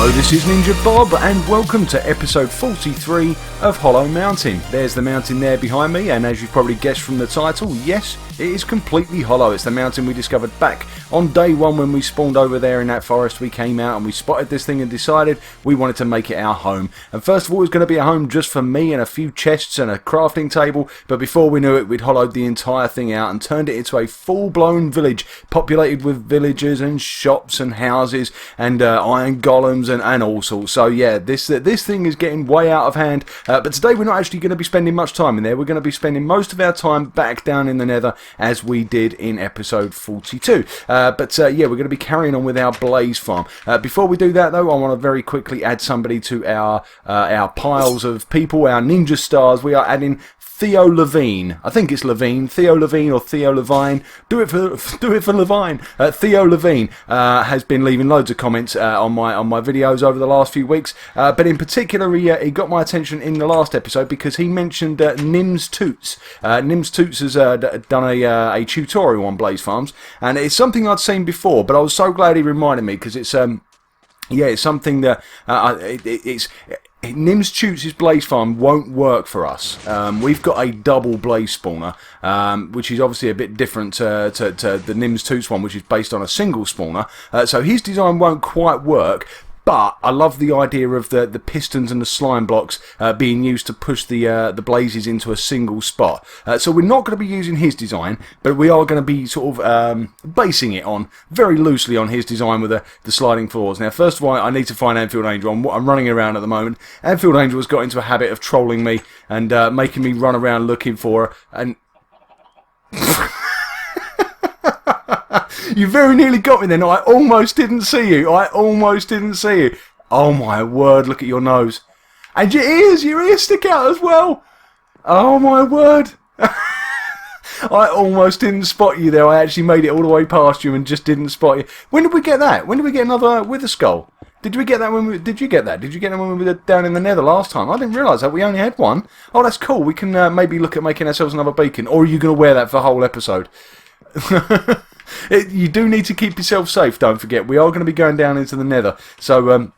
Hello, this is NinjaBob and welcome to episode 43 of Hollow Mountain. There's the mountain there behind me, and as you've probably guessed from the title, yes, it is completely hollow. It's the mountain we discovered back on day one when we spawned over there in that forest. We came out and we spotted this thing and decided we wanted to make it our home. And first of all, it was going to be a home just for me and a few chests and a crafting table, but before we knew it, we'd hollowed the entire thing out and turned it into a full-blown village, populated with villagers and shops and houses and iron golems and all sorts. So yeah, this thing is getting way out of hand, but today we're not actually going to be spending much time in there. We're going to be spending most of our time back down in the Nether as we did in episode 42. Yeah, we're going to be carrying on with our blaze farm. Before we do that though, I want to very quickly add somebody to our piles of people, our ninja stars. We are adding Theo Levine. I think it's Levine. Theo Levine or Theo Levine. Do it for Levine. Theo Levine has been leaving loads of comments on my videos over the last few weeks. But in particular, he got my attention in the last episode because he mentioned Nim's Toots. Nim's Toots has done a tutorial on Blaze Farms, and it's something I'd seen before. But I was so glad he reminded me because it's it's something that Nim's Toots' Blaze Farm won't work for us. We've got a double blaze spawner, which is obviously a bit different to the Nim's Toots one, which is based on a single spawner. So his design won't quite work. But I love the idea of the pistons and the slime blocks being used to push the blazes into a single spot. So we're not going to be using his design, but we are going to be sort of basing it on very loosely on his design with the sliding floors. Now, first of all, I need to find Anfield Angel. I'm running around at the moment. Anfield Angel has got into a habit of trolling me and making me run around looking for her. And you very nearly got me then. I almost didn't see you. Oh my word, look at your nose. And your ears stick out as well. Oh my word. I almost didn't spot you there. I actually made it all the way past you and just didn't spot you. When did we get that? When did we get another wither skull? Did you get that when we were down in the Nether last time? I didn't realise that we only had one. Oh, that's cool. We can maybe look at making ourselves another beacon. Or are you going to wear that for the whole episode? You do need to keep yourself safe, don't forget. We are going to be going down into the Nether. So,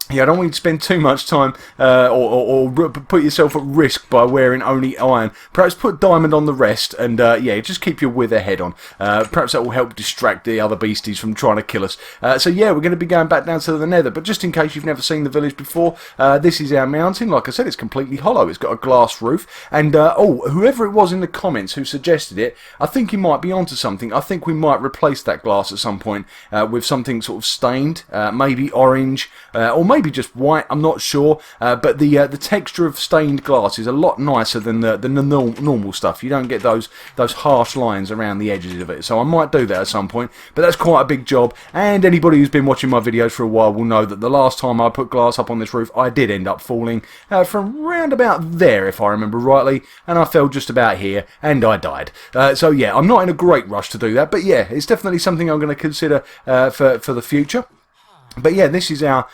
yeah, I don't want you to spend too much time or put yourself at risk by wearing only iron. Perhaps put diamond on the rest and, yeah, just keep your wither head on. Perhaps that will help distract the other beasties from trying to kill us. So, yeah, we're going to be going back down to the Nether. But just in case you've never seen the village before, this is our mountain. Like I said, it's completely hollow. It's got a glass roof. And, whoever it was in the comments who suggested it, I think he might be onto something. I think we might replace that glass at some point with something sort of stained, maybe orange, or maybe just white, I'm not sure, but the texture of stained glass is a lot nicer than the normal stuff. You don't get those harsh lines around the edges of it, so I might do that at some point, but that's quite a big job, and anybody who's been watching my videos for a while will know that the last time I put glass up on this roof, I did end up falling from round about there, if I remember rightly, and I fell just about here, and I died. So yeah, I'm not in a great rush to do that, but yeah, it's definitely something I'm going to consider for the future. But yeah, this is our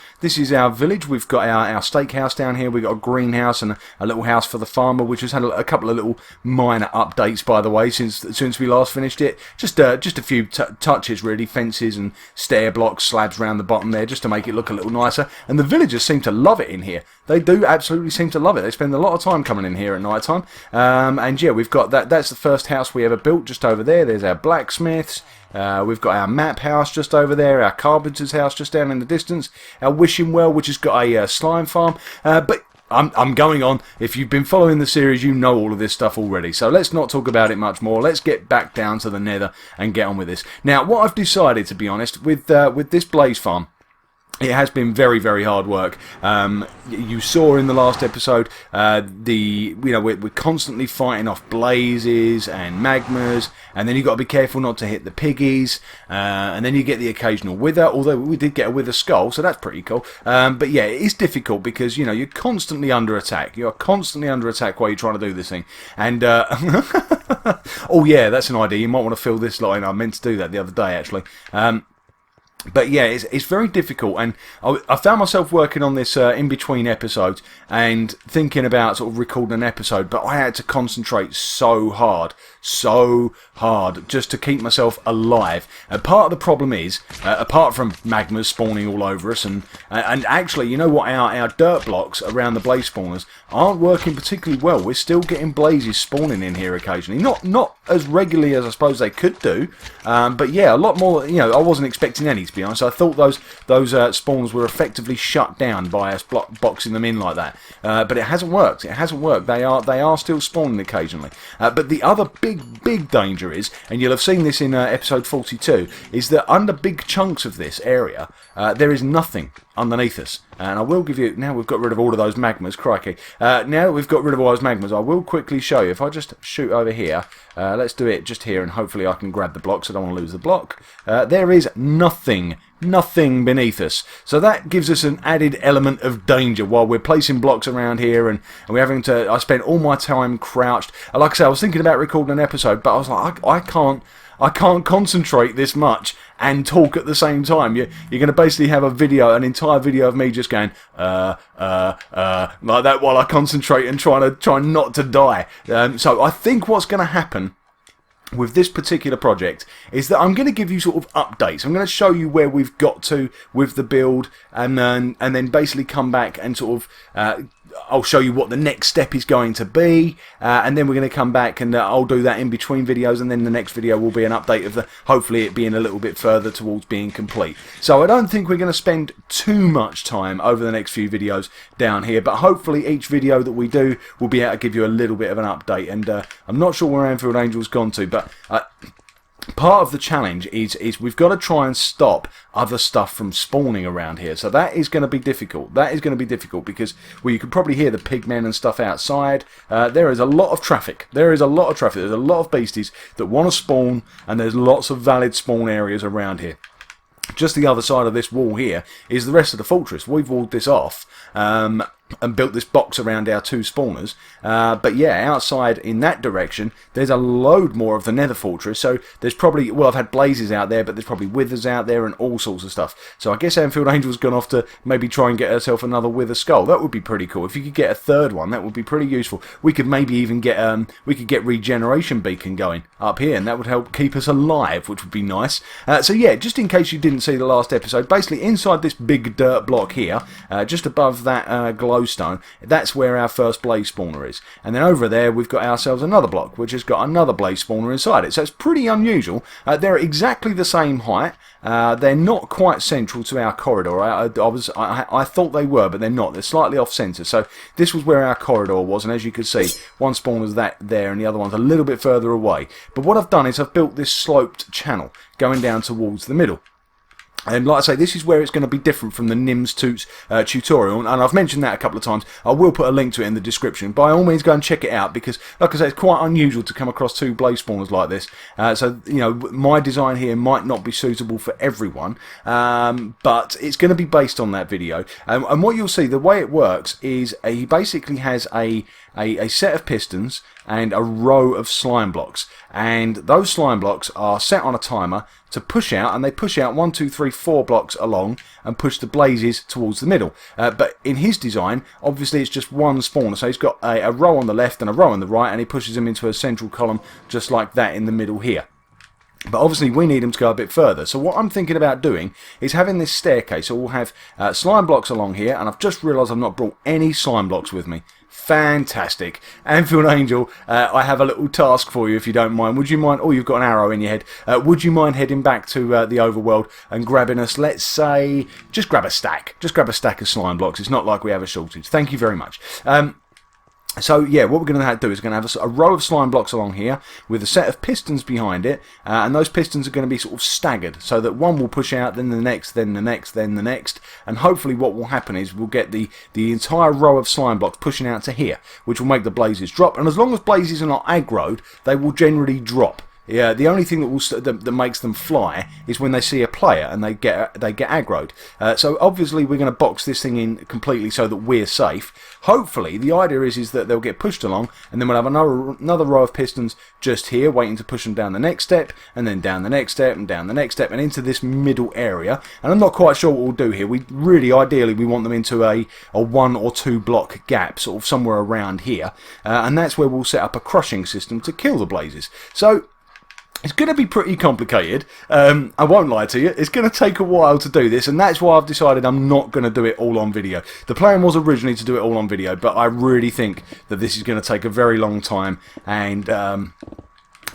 village. We've got our steakhouse down here. We've got a greenhouse and a little house for the farmer, which has had a couple of little minor updates, by the way, since we last finished it. Just a few touches, really, fences and stair blocks, slabs around the bottom there, just to make it look a little nicer. And the villagers seem to love it in here. They do absolutely seem to love it. They spend a lot of time coming in here at night time. And yeah, we've got that. That's the first house we ever built, just over there. There's our blacksmiths. We've got our map house just over there, our carpenter's house just down in the distance, our wishing well, which has got a slime farm. But I'm going on. If you've been following the series, you know all of this stuff already. So let's not talk about it much more. Let's get back down to the Nether and get on with this. Now, what I've decided, to be honest, with this blaze farm, it has been very, very hard work. You saw in the last episode, we're constantly fighting off blazes and magmas, and then you've got to be careful not to hit the piggies, and then you get the occasional wither, although we did get a wither skull, so that's pretty cool. But yeah, it is difficult because, you're constantly under attack. You're constantly under attack while you're trying to do this thing. And, oh yeah, that's an idea. You might want to fill this line. I meant to do that the other day, actually. But yeah, it's very difficult, and I found myself working on this in between episodes and thinking about sort of recording an episode, but I had to concentrate so hard just to keep myself alive. And part of the problem is, apart from magmas spawning all over us, and actually, you know what, our dirt blocks around the blaze spawners aren't working particularly well. We're still getting blazes spawning in here occasionally, not as regularly as I suppose they could do, but yeah, a lot more. You know, I wasn't expecting any, to be honest. I thought those spawns were effectively shut down by us boxing them in like that, but it hasn't worked. It hasn't worked. They are still spawning occasionally. But the other big danger is, and you'll have seen this in episode 42, is that under big chunks of this area, there is nothing underneath us. And I will give you, now we've got rid of all of those magmas, crikey. Now that we've got rid of all those magmas, I will quickly show you. If I just shoot over here, let's do it just here, and hopefully I can grab the blocks. I don't want to lose the block. There is nothing beneath us. So that gives us an added element of danger while we're placing blocks around here, and we're having to, I spent all my time crouched. Like I say, I was thinking about recording an episode, but I was like, I can't concentrate this much and talk at the same time. You're going to basically have an entire video of me just going, like that while I concentrate and try not to die. So I think what's going to happen with this particular project is that I'm going to give you sort of updates. I'm going to show you where we've got to with the build, and then basically come back and sort of I'll show you what the next step is going to be, and then we're going to come back and I'll do that in between videos, and then the next video will be an update of hopefully it being a little bit further towards being complete. So I don't think we're going to spend too much time over the next few videos down here, but hopefully each video that we do will be able to give you a little bit of an update. And I'm not sure where Anfield Angel's gone to, but part of the challenge is we've got to try and stop other stuff from spawning around here. So that is going to be difficult. That is going to be difficult because, well, you can probably hear the pigmen and stuff outside. There is a lot of traffic. There's a lot of beasties that want to spawn, and there's lots of valid spawn areas around here. Just the other side of this wall here is the rest of the fortress. We've walled this off and built this box around our two spawners. But yeah, outside in that direction, there's a load more of the Nether fortress. So there's probably, well, I've had blazes out there, but there's probably withers out there and all sorts of stuff. So I guess Anfield Angel's gone off to maybe try and get herself another wither skull. That would be pretty cool. If you could get a third one, that would be pretty useful. We could maybe even get regeneration beacon going up here, and that would help keep us alive, which would be nice. So yeah, just in case you didn't see the last episode, basically inside this big dirt block here, just above that glowstone, that's where our first blaze spawner is. And then over there we've got ourselves another block which has got another blaze spawner inside it. So it's pretty unusual. They're exactly the same height. They're not quite central to our corridor. I thought they were, but they're not. They're slightly off centre. So this was where our corridor was, and as you can see, one spawner's there and the other one's a little bit further away. But what I've done is I've built this sloped channel going down towards the middle. And like I say, this is where it's going to be different from the Nims Toots tutorial, and I've mentioned that a couple of times. I will put a link to it in the description. By all means, go and check it out, because, like I say, it's quite unusual to come across two blaze spawners like this. So, you know, my design here might not be suitable for everyone, but it's going to be based on that video. And what you'll see, the way it works is he basically has a set of pistons and a row of slime blocks, and those slime blocks are set on a timer to push out, and they push out 1, 2, 3, 4 blocks along and push the blazes towards the middle. But in his design, obviously it's just one spawner, so he's got a row on the left and a row on the right, and he pushes them into a central column just like that in the middle here. But obviously we need them to go a bit further. So what I'm thinking about doing is having this staircase. So we'll have slime blocks along here, and I've just realised I've not brought any slime blocks with me. Fantastic. Anfield Angel, I have a little task for you if you don't mind. Would you mind, oh, you've got an arrow in your head. Would you mind heading back to the overworld and grabbing us, let's say, just grab a stack. Just grab a stack of slime blocks. It's not like we have a shortage. Thank you very much. So yeah, what we're going to do is we're going to have a row of slime blocks along here with a set of pistons behind it, and those pistons are going to be sort of staggered, so that one will push out, then the next, then the next, then the next, and hopefully what will happen is we'll get the entire row of slime blocks pushing out to here, which will make the blazes drop. And as long as blazes are not aggroed, they will generally drop. Yeah, the only thing that makes them fly is when they see a player and they get aggroed. So obviously we're going to box this thing in completely so that we're safe. Hopefully the idea is that they'll get pushed along, and then we'll have another row of pistons just here waiting to push them down the next step, and then down the next step, and down the next step, and into this middle area. And I'm not quite sure what we'll do here. We really, ideally, we want them into a 1 or 2 block gap, sort of somewhere around here, and that's where we'll set up a crushing system to kill the blazes. So it's going to be pretty complicated. I won't lie to you. It's going to take a while to do this, and that's why I've decided I'm not going to do it all on video. The plan was originally to do it all on video, but I really think that this is going to take a very long time, and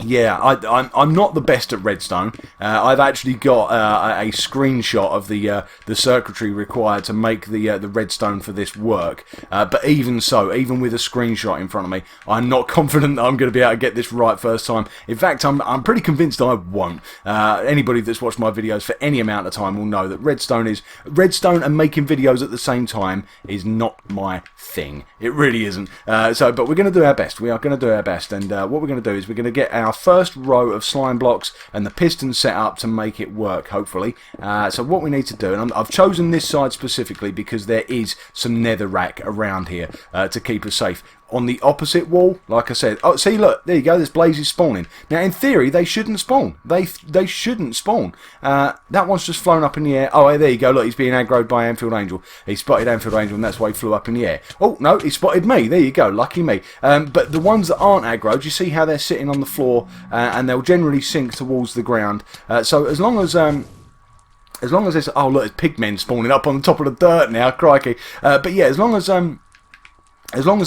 yeah, I'm not the best at Redstone. I've actually got a screenshot of the circuitry required to make the Redstone for this work. But even so, even with a screenshot in front of me, I'm not confident that I'm going to be able to get this right first time. In fact, I'm pretty convinced I won't. Anybody that's watched my videos for any amount of time will know that Redstone and making videos at the same time is not my thing. It really isn't. But we're going to do our best. We are going to do our best, and what we're going to do is we're going to get our first row of slime blocks and the pistons set up to make it work, hopefully. So what we need to do, and I've chosen this side specifically because there is some netherrack around here to keep us safe. On the opposite wall, like I said, oh, see, look, there you go, there's blazes spawning. Now, in theory, they shouldn't spawn. They shouldn't spawn. That one's just flown up in the air. Oh, there you go, look, he's being aggroed by Anfield Angel. He spotted Anfield Angel, and that's why he flew up in the air. Oh, no, he spotted me. There you go, lucky me. But the ones that aren't aggroed, you see how they're sitting on the floor, and they'll generally sink towards the ground. So as long as there's... Oh, look, there's pigmen spawning up on the top of the dirt now, crikey. But yeah, as long as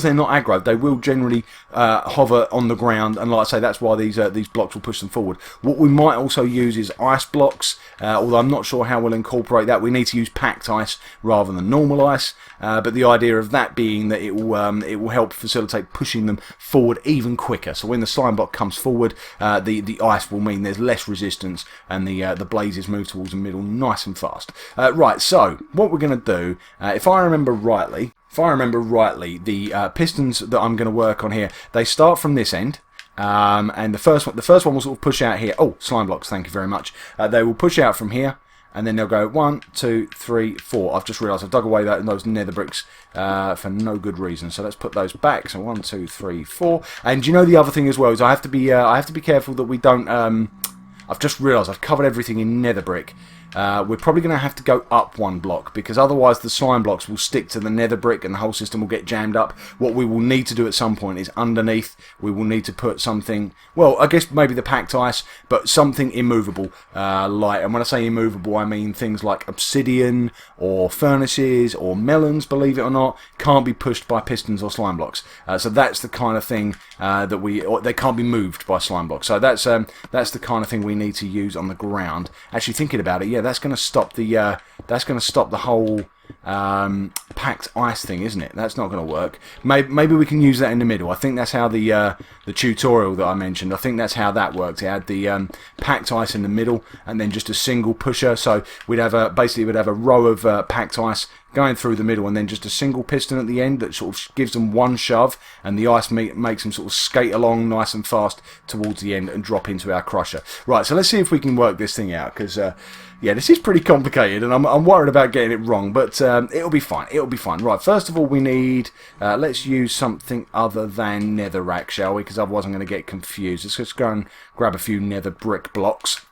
they're not aggroed, they will generally hover on the ground, and like I say, that's why these blocks will push them forward. What we might also use is ice blocks, although I'm not sure how we'll incorporate that. We need to use packed ice rather than normal ice, but the idea of that being that it will help facilitate pushing them forward even quicker. So when the slime block comes forward, the ice will mean there's less resistance, and the blazes move towards the middle nice and fast. Right, so what we're going to do, if I remember rightly, the pistons that I'm going to work on here, they start from this end, and the first one will sort of push out here. Oh, slime blocks, thank you very much. They will push out from here, and then they'll go 1, 2, 3, 4. I've just realised I've dug away those nether bricks for no good reason. So let's put those back. So 1, 2, 3, 4. And you know the other thing as well is I have to be careful that we don't. I've just realised I've covered everything in nether brick. We're probably going to have to go up 1 block, because otherwise the slime blocks will stick to the nether brick and the whole system will get jammed up. What we will need to do at some point is underneath we will need to put something, well, I guess maybe the packed ice, but something immovable, and when I say immovable I mean things like obsidian or furnaces or melons, believe it or not, can't be pushed by pistons or slime blocks. So that's the kind of thing they can't be moved by slime blocks. So that's the kind of thing we need to use on the ground. Actually, thinking about it, yeah, that's going to stop the whole packed ice thing, isn't it? That's not going to work. Maybe we can use that in the middle. I think that's how the tutorial that I mentioned, I think that's how that worked. It had the packed ice in the middle and then just a single pusher. So we'd have a row of packed ice going through the middle, and then just a single piston at the end that sort of gives them one shove, and the ice makes them sort of skate along nice and fast towards the end and drop into our crusher. Right, so let's see if we can work this thing out, because yeah, this is pretty complicated, and I'm worried about getting it wrong, but it'll be fine. It'll be fine. Right, first of all, we need, let's use something other than netherrack, shall we? Because otherwise I'm going to get confused. Let's just go and grab a few nether brick blocks,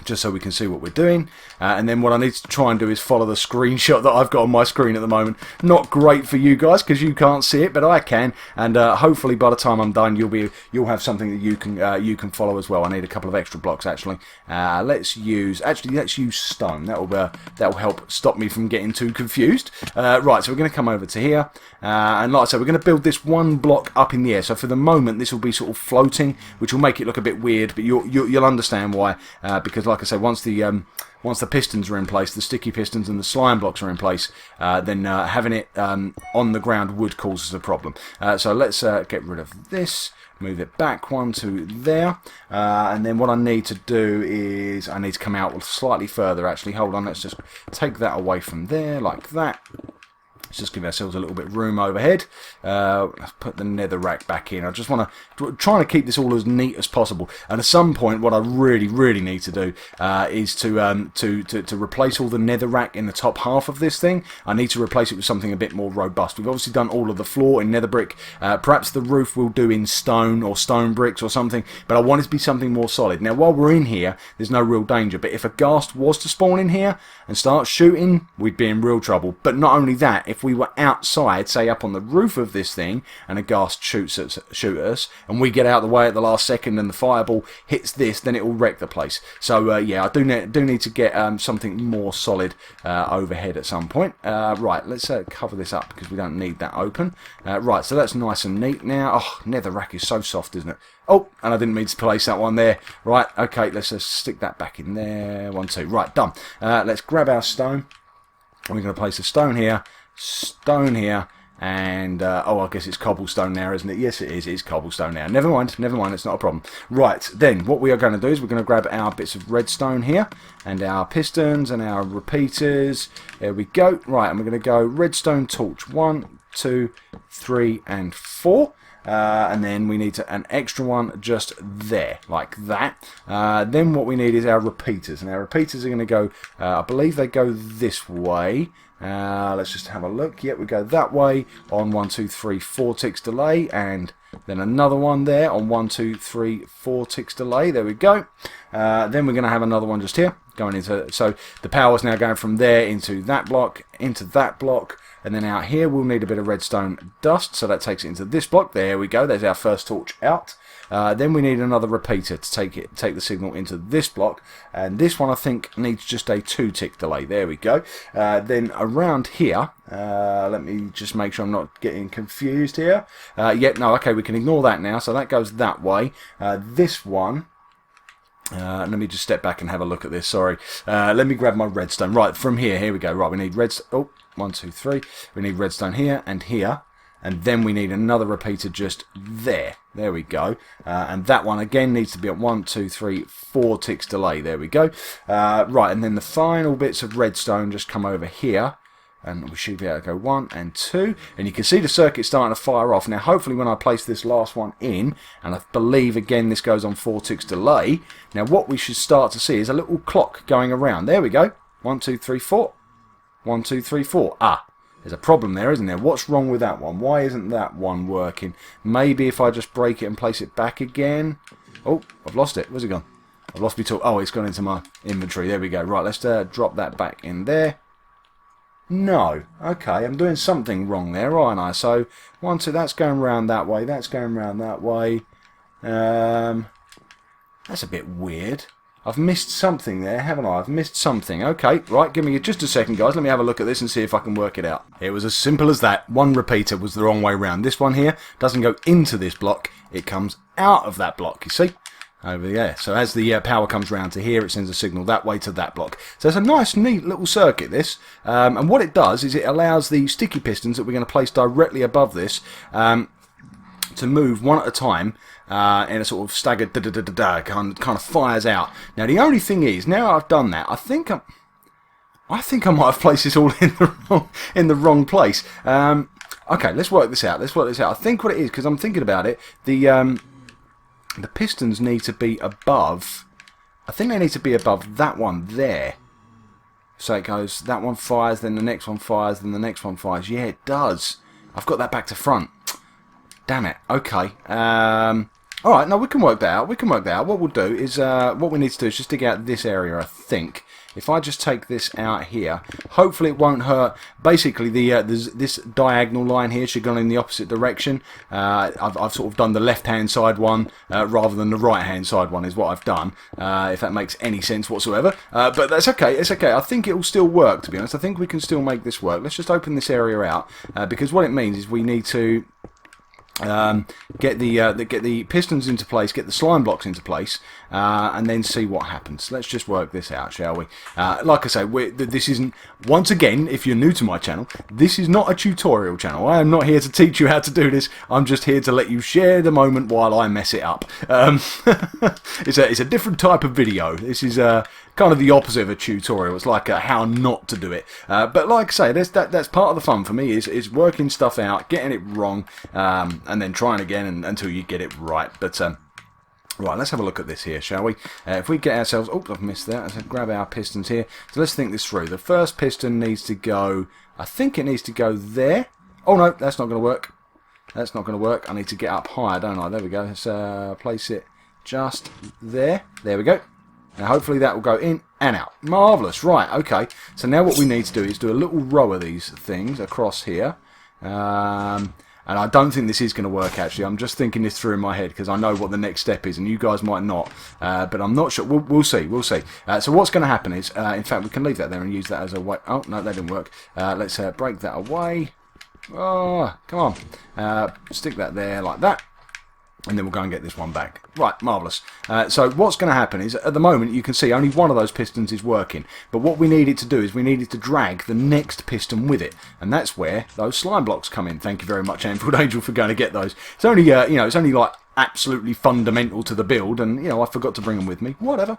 just so we can see what we're doing. And then what I need to try and do is follow the screenshot that I've got on my screen at the moment. Not great for you guys because you can't see it, but I can. And hopefully by the time I'm done, you'll have something that you can follow as well. I need a couple of extra blocks actually. Let's use stone. That'll help stop me from getting too confused. Right, so we're going to come over to here, and like I said, we're going to build this 1 block up in the air. So for the moment, this will be sort of floating, which will make it look a bit weird, but you'll understand why, because like I say, once the pistons are in place, the sticky pistons and the slime blocks are in place, then having it on the ground would cause us a problem. So let's get rid of this, move it back 1 to there, and then what I need to do is I need to come out slightly further actually. Hold on, let's just take that away from there like that. Let's just give ourselves a little bit of room overhead. Let's put the nether rack back in. I just want to try to keep this all as neat as possible. And at some point, what I really need to do is to replace all the nether rack in the top half of this thing. I need to replace it with something a bit more robust. We've obviously done all of the floor in nether brick. Perhaps the roof we'll do in stone or stone bricks or something. But I want it to be something more solid. Now, while we're in here, there's no real danger. But if a ghast was to spawn in here and start shooting, we'd be in real trouble. But not only that, if we were outside, say up on the roof of this thing, and a ghast shoots us, and we get out of the way at the last second and the fireball hits this, then it will wreck the place. So yeah, I do need to get something more solid overhead at some point. Right, let's cover this up because we don't need that open. Right, so that's nice and neat now. Oh, nether rack is so soft, isn't it? Oh, and I didn't mean to place that one there. Right, okay, let's just stick that back in there. 1, 2, right, done. Let's grab our stone. We're going to place a stone here, and oh, I guess it's cobblestone now, isn't it? Yes, it is. It's cobblestone now. Never mind. It's not a problem. Right, then what we are going to do is we're going to grab our bits of redstone here, and our pistons and our repeaters. There we go. Right, and we're going to go redstone torch 1, 2, 3, and 4. And then we need an extra one just there, like that. Then what we need is our repeaters, and our repeaters are going to go, I believe they go this way. Let's just have a look. Yep, we go that way on 1, 2, 3, 4 ticks delay, and then another one there on 1, 2, 3, 4 ticks delay. There we go. Then we're going to have another one just here going into, so the power is now going from there into that block, and then out here we'll need a bit of redstone dust, so that takes it into this block. There we go. There's our first torch out. Then we need another repeater to take the signal into this block, and this one I think needs just a 2-tick delay. There we go. Then around here, let me just make sure I'm not getting confused here. Yeah, no, okay, we can ignore that now. So that goes that way. This one. Let me just step back and have a look at this. Sorry. Let me grab my redstone. Right, from here we go. Right, we need redstone. Oh, 1, 2, 3. We need redstone here and here. And then we need another repeater just there. There we go. And that one again needs to be at 1, 2, 3, 4 ticks delay. There we go. Right, and then the final bits of redstone just come over here. And we should be able to go 1 and 2. And you can see the circuit starting to fire off. Now, hopefully when I place this last one in, and I believe, again, this goes on 4 ticks delay. Now, what we should start to see is a little clock going around. There we go. 1, 2, 3, 4. 1, 2, 3, 4. Ah, there's a problem there, isn't there? What's wrong with that one? Why isn't that one working? Maybe if I just break it and place it back again. Oh, I've lost it. Where's it gone? I've lost my tool. Oh, it's gone into my inventory. There we go. Right, let's drop that back in there. No. Okay, I'm doing something wrong there, aren't I? So, 1, 2, that's going round that way. That's going round that way. That's a bit weird. I've missed something there, haven't I? I've missed something. Okay, right, give me just a second, guys. Let me have a look at this and see if I can work it out. It was as simple as that. One repeater was the wrong way round. This one here doesn't go into this block. It comes out of that block, you see? Over there. So as the power comes round to here, it sends a signal that way to that block. So it's a nice, neat little circuit, this. And what it does is it allows the sticky pistons that we're going to place directly above this to move one at a time in a sort of staggered kind of fires out. Now the only thing is, now I've done that, I think I might have placed this all in the wrong place. Okay, let's work this out. I think what it is, because I'm thinking about it, the pistons need to be above. I think they need to be above that one there. So it goes, that one fires, then the next one fires, then the next one fires. Yeah, it does. I've got that back to front. Damn it. Okay. Alright, no, we can work that out. What we'll do is, what we need to do is just dig out this area, I think. If I just take this out here, hopefully it won't hurt. Basically, this diagonal line here should go in the opposite direction. I've sort of done the left-hand side one rather than the right-hand side one is what I've done, if that makes any sense whatsoever. But that's okay, it's okay. I think it will still work, to be honest. I think we can still make this work. Let's just open this area out, because what it means is we need to get the pistons into place, get the slime blocks into place, and then see what happens. Let's just work this out, shall we? Like I say, this isn't, once again, if you're new to my channel, this is not a tutorial channel. I am not here to teach you how to do this. I'm just here to let you share the moment while I mess it up. It's a different type of video. This is kind of the opposite of a tutorial. It's like how not to do it. But like I say, that's part of the fun for me, is working stuff out, getting it wrong, and then trying again until you get it right. But right, let's have a look at this here, shall we? If we get ourselves... Oh, I've missed that. Let's grab our pistons here. So let's think this through. The first piston needs to go... I think it needs to go there. Oh, no, that's not going to work. That's not going to work. I need to get up higher, don't I? There we go. Let's place it just there. There we go. Now, hopefully that will go in and out. Marvellous. Right, okay. So now what we need to do is do a little row of these things across here. And I don't think this is going to work, actually. I'm just thinking this through in my head because I know what the next step is, and you guys might not. But I'm not sure. We'll see. We'll see. So what's going to happen is, in fact, we can leave that there and use that as a way. Oh, no, that didn't work. Let's break that away. Oh, come on. Stick that there like that. And then we'll go and get this one back. Right, marvellous. So what's going to happen is, at the moment, you can see only one of those pistons is working. But what we need it to do is we need it to drag the next piston with it. And that's where those slime blocks come in. Thank you very much, Anfield Angel, for going to get those. It's only, it's only like absolutely fundamental to the build. And, I forgot to bring them with me. Whatever.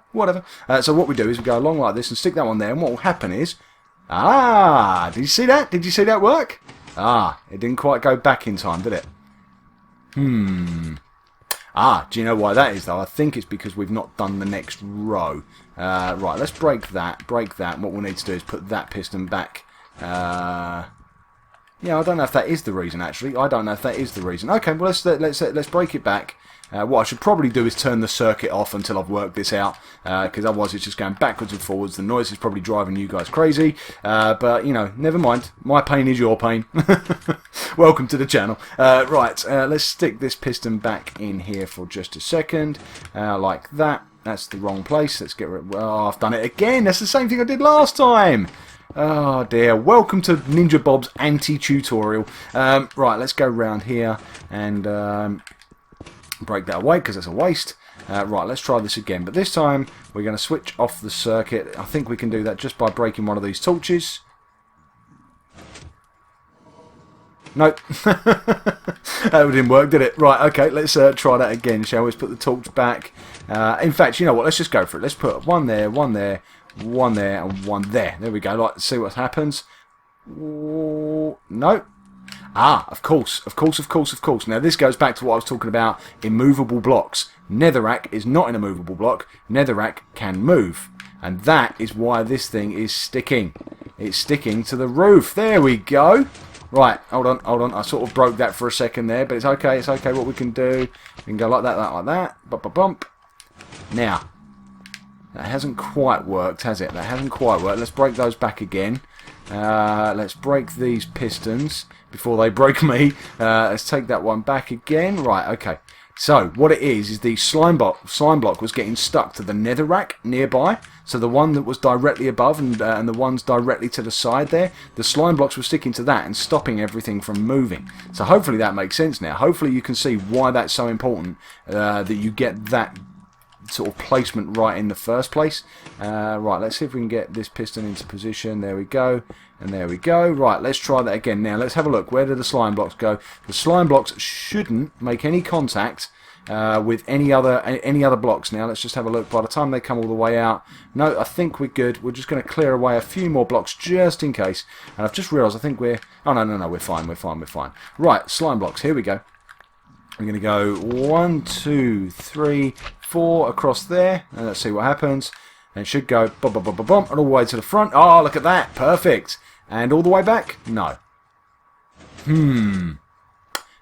So what we do is we go along like this and stick that one there. And what will happen is... Ah! Did you see that? Did you see that work? Ah, it didn't quite go back in time, did it? Ah, do you know why that is, though? I think it's because we've not done the next row. Right, let's break that. And what we'll need to do is put that piston back. Yeah, I don't know if that is the reason, actually. I don't know if that is the reason. Okay, well, let's break it back. What I should probably do is turn the circuit off until I've worked this out, because otherwise it's just going backwards and forwards. The noise is probably driving you guys crazy, but, never mind. My pain is your pain. Welcome to the channel. Right, let's stick this piston back in here for just a second, like that. That's the wrong place. Let's get rid of... Oh, I've done it again. That's the same thing I did last time. Oh dear. Welcome to NinjaBob's anti-tutorial. Right, let's go round here and... break that away because it's a waste. Right, let's try this again, but this time we're going to switch off the circuit. I think we can do that just by breaking one of these torches. Nope. That didn't work, did it? Right, okay, let's try that again, shall we? Let's put the torch back. In fact, you know what, let's just go for it. Let's put one there, one there, one there, and one there. There we go. Let's see what happens. Nope. Ah, of course. Now, this goes back to what I was talking about, immovable blocks. Netherrack is not an immovable block. Netherrack can move. And that is why this thing is sticking. It's sticking to the roof. There we go. Right, hold on. I sort of broke that for a second there, but it's okay. It's okay. What we can do, we can go like that, like that. Bump. Now, that hasn't quite worked, has it? That hasn't quite worked. Let's break those back again. Let's break these pistons before they break me. Let's take that one back again. Right, okay. So, what it is the slime block was getting stuck to the netherrack nearby. So the one that was directly above and the ones directly to the side there, the slime blocks were sticking to that and stopping everything from moving. So hopefully that makes sense now. Hopefully you can see why that's so important, that you get that sort of placement right in the first place. Right, let's see if we can get this piston into position. There we go. And there we go. Right, let's try that again. Now, let's have a look. Where do the slime blocks go? The slime blocks shouldn't make any contact with any other blocks. Now, let's just have a look. By the time they come all the way out, no, I think we're good. We're just going to clear away a few more blocks just in case. And I've just realised I think we're... Oh, no, we're fine. Right, slime blocks. Here we go. We're going to go 1, 2, 3, 4 across there. And let's see what happens. And it should go bump, and all the way to the front. Oh, look at that. Perfect. And all the way back? No. Now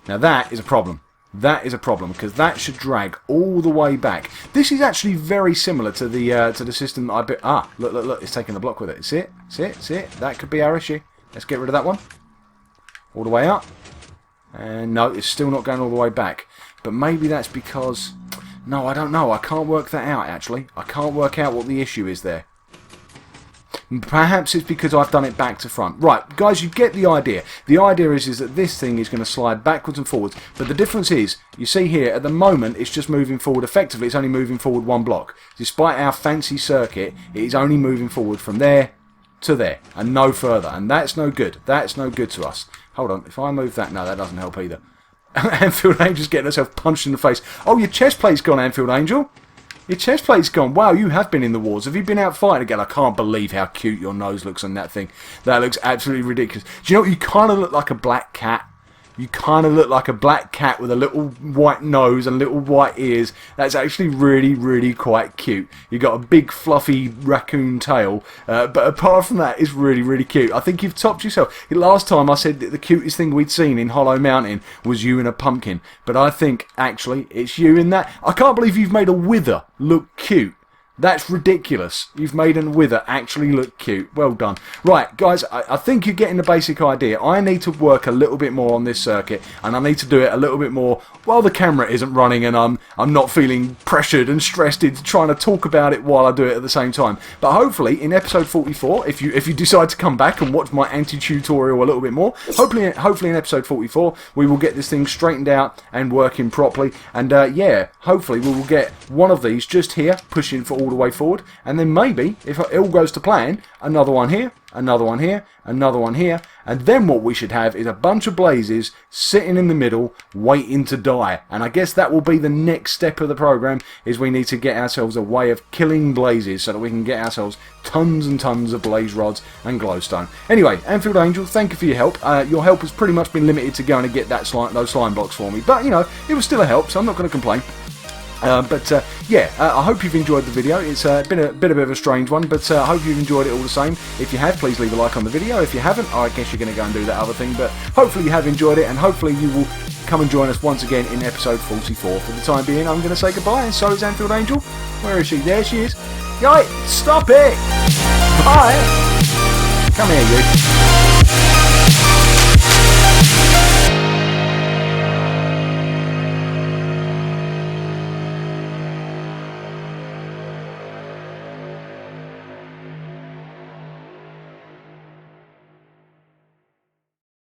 that is a problem. That is a problem because that should drag all the way back. This is actually very similar to the system that I built. Ah, look, it's taking the block with it. See it? That could be our issue. Let's get rid of that one. All the way up. And no, it's still not going all the way back. But maybe that's because... No, I don't know. I can't work that out, actually. I can't work out what the issue is there. Perhaps it's because I've done it back to front. Right, guys, you get the idea. The idea is that this thing is going to slide backwards and forwards, but the difference is, you see here, at the moment, it's just moving forward. Effectively, it's only moving forward 1 block. Despite our fancy circuit, it is only moving forward from there to there, and no further, and that's no good. That's no good to us. Hold on, if I move that, no, that doesn't help either. Anfield Angel's getting herself punched in the face. Oh, your chest plate's gone, Anfield Angel. Your chest plate's gone. Wow, you have been in the wars. Have you been out fighting again? I can't believe how cute your nose looks on that thing. That looks absolutely ridiculous. Do you know what? You kind of look like a black cat. You kind of look like a black cat with a little white nose and little white ears. That's actually really, really quite cute. You've got a big fluffy raccoon tail, but apart from that, it's really, really cute. I think you've topped yourself. Last time I said that the cutest thing we'd seen in Hollow Mountain was you in a pumpkin, but I think actually it's you in that. I can't believe you've made a wither look cute. That's ridiculous. You've made a wither actually look cute. Well done. Right, guys, I think you're getting the basic idea. I need to work a little bit more on this circuit, and I need to do it a little bit more while the camera isn't running and I'm not feeling pressured and stressed into trying to talk about it while I do it at the same time. But hopefully, in episode 44, if you decide to come back and watch my anti-tutorial a little bit more, hopefully in episode 44, we will get this thing straightened out and working properly. And yeah, hopefully we will get one of these just here, pushing for all the way forward, and then maybe, if it all goes to plan, another one here, another one here, another one here, and then what we should have is a bunch of blazes sitting in the middle waiting to die. And I guess that will be the next step of the program, is we need to get ourselves a way of killing blazes so that we can get ourselves tons and tons of blaze rods and glowstone. Anyway, Anfield Angel, thank you for your help. Your help has pretty much been limited to going to get those slime blocks for me, but you know, it was still a help, so I'm not going to complain. Yeah, I hope you've enjoyed the video. It's been a bit of a strange one, but I hope you've enjoyed it all the same. If you have, please leave a like on the video. If you haven't, I guess you're going to go and do that other thing, but hopefully you have enjoyed it, and hopefully you will come and join us once again in episode 44. For the time being, I'm going to say goodbye, and so is Anfield Angel. Where is she? There she is. Yoi, stop it! Bye! Come here, you.